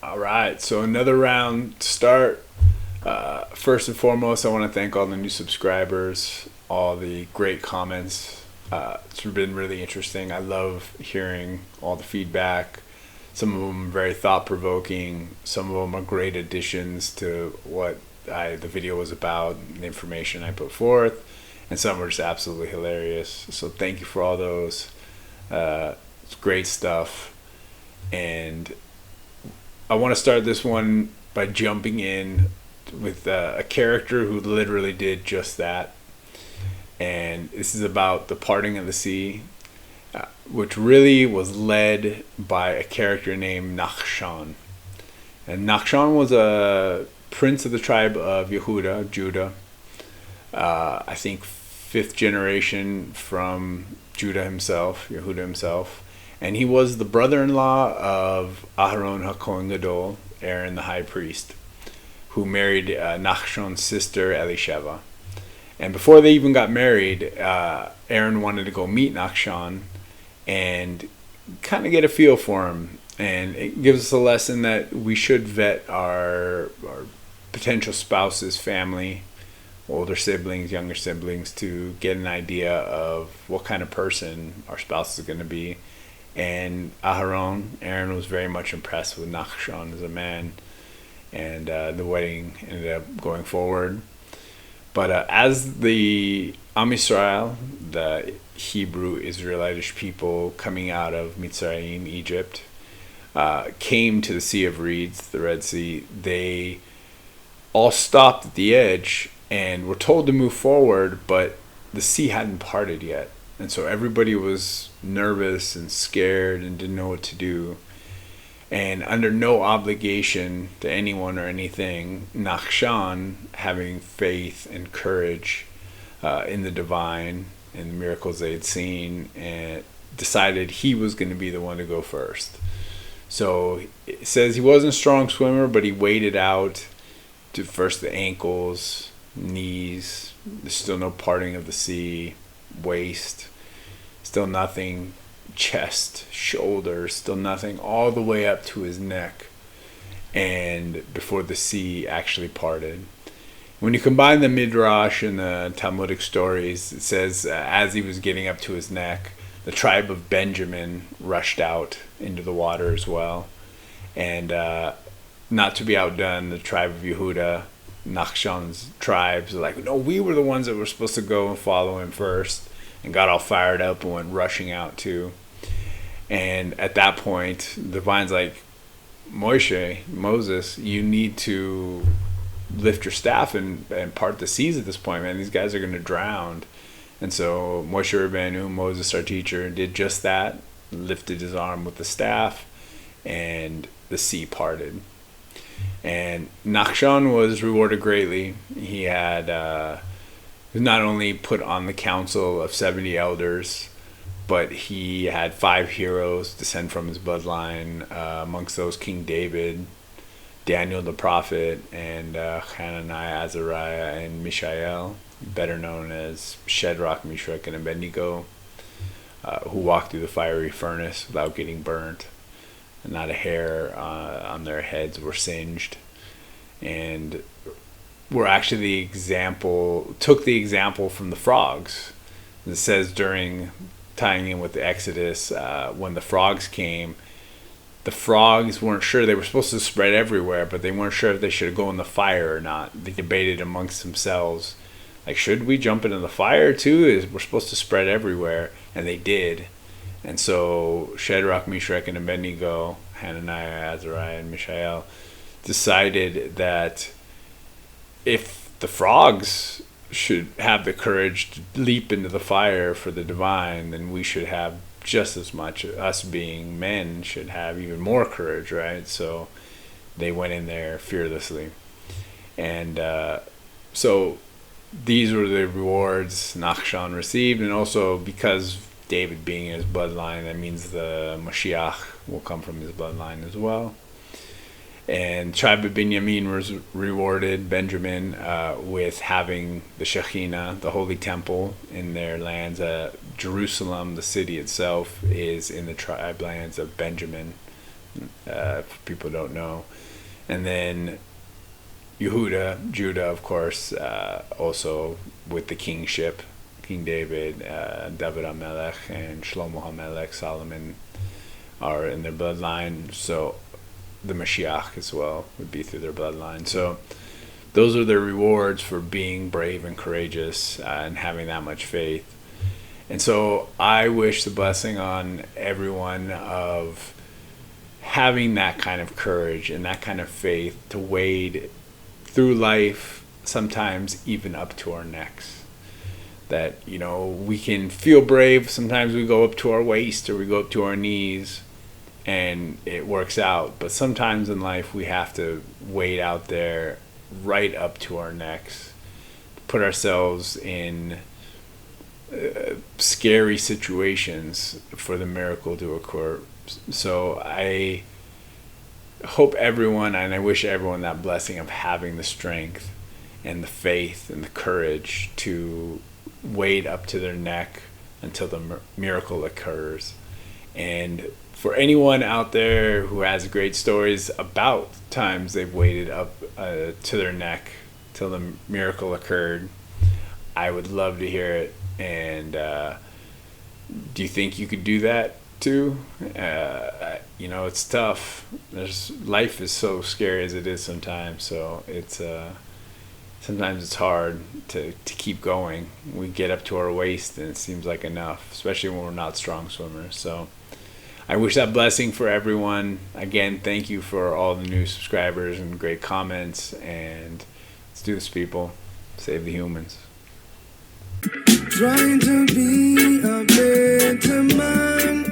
All right, so another round to start. First and foremost, I want to thank all the new subscribers, all the great comments. It's been really interesting. I love hearing all the feedback. Some of them are very thought provoking. Some of them are great additions to what the video was about, the information I put forth, and some were just absolutely hilarious. So thank you for all those. It's great stuff, and I want to start this one by jumping in with a character who literally did just that. And this is about the parting of the sea, which really was led by a character named Nachshon. And Nachshon was a prince of the tribe of Yehuda, Judah. I think fifth generation from Judah himself, Yehuda himself. And he was the brother-in-law of Aharon HaKohen Gadol, Aaron the high priest, who married Nachshon's sister Elisheva. And before they even got married, Aaron wanted to go meet Nachshon and kind of get a feel for him. And it gives us a lesson that we should vet our potential spouse's family, older siblings, younger siblings, to get an idea of what kind of person our spouse is going to be. And Aaron was very much impressed with Nachshon as a man, and the wedding ended up going forward. But as the Am Yisrael, the Hebrew Israelitish people coming out of Mitzrayim, Egypt, came to the Sea of Reeds, the Red Sea, they all stopped at the edge and were told to move forward, but the sea hadn't parted yet. And so everybody was nervous and scared and didn't know what to do. And under no obligation to anyone or anything, Nachshon, having faith and courage in the divine and the miracles they had seen, and decided he was going to be the one to go first. So it says he wasn't a strong swimmer, but he waded out to first the ankles, knees. There's still no parting of the sea, waist. Still nothing, chest, shoulders, still nothing, all the way up to his neck, and before the sea actually parted. When you combine the Midrash and the Talmudic stories, it says as he was getting up to his neck, the tribe of Benjamin rushed out into the water as well. And not to be outdone, the tribe of Yehuda, Nachshon's tribes, are like, no, we were the ones that were supposed to go and follow him first. And got all fired up and went rushing out too. And at that point, the divine's like, Moses, you need to lift your staff and part the seas at this point, man. These guys are going to drown. And so Moshe Rabbeinu, Moses, our teacher, did just that, lifted his arm with the staff, and the sea parted. And Nachshon was rewarded greatly. He had... He was not only put on the council of 70 elders, but he had 5 heroes descend from his bloodline, amongst those King David, Daniel the prophet, and Hananiah, Azariah, and Mishael, better known as Shadrach, Meshach, and Abednego, who walked through the fiery furnace without getting burnt, and not a hair on their heads were singed. And were actually took the example from the frogs. It says tying in with the Exodus, when the frogs came, the frogs weren't sure. They were supposed to spread everywhere, but they weren't sure if they should go in the fire or not. They debated amongst themselves, like, should we jump into the fire too? We're supposed to spread everywhere, and they did. And so Shadrach, Meshach, and Abednego, Hananiah, Azariah, and Mishael, decided that if the frogs should have the courage to leap into the fire for the divine, then we should have just as much. Us being men should have even more courage, right? So they went in there fearlessly. And so these were the rewards Nachshon received. And also because David being in his bloodline, that means the Mashiach will come from his bloodline as well. And tribe of Benjamin was rewarded, Benjamin, with having the Shekhinah, the Holy Temple, in their lands. Jerusalem, the city itself, is in the tribe lands of Benjamin, for people who don't know. And then Judah, of course, also with the kingship, King David, David HaMelech, and Shlomo HaMelech, Solomon, are in their bloodline. So the Mashiach as well would be through their bloodline. So those are their rewards for being brave and courageous and having that much faith. And so I wish the blessing on everyone of having that kind of courage and that kind of faith to wade through life, sometimes even up to our necks. That, you know, we can feel brave. Sometimes we go up to our waist or we go up to our knees and it works out. But sometimes in life we have to wade out there right up to our necks, put ourselves in scary situations for the miracle to occur. So I hope everyone, and I wish everyone, that blessing of having the strength and the faith and the courage to wade up to their neck until the miracle occurs. And for anyone out there who has great stories about times they've waded up to their neck till the miracle occurred, I would love to hear it. And do you think you could do that too? You know, it's tough. Life is so scary as it is sometimes. So it's sometimes it's hard to keep going. We get up to our waist and it seems like enough, especially when we're not strong swimmers. So I wish that blessing for everyone. Again, thank you for all the new subscribers and great comments. And let's do this, people. Save the humans. Trying to be a better man.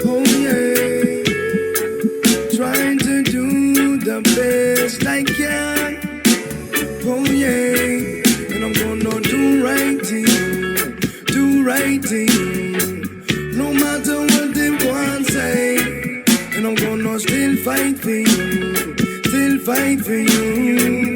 Oh yeah. Trying to do the best I can. Oh yeah. And I'm gonna do right thing. Do right thing. No matter what they want to say. And I'm gonna still fight for you. Still fight for you.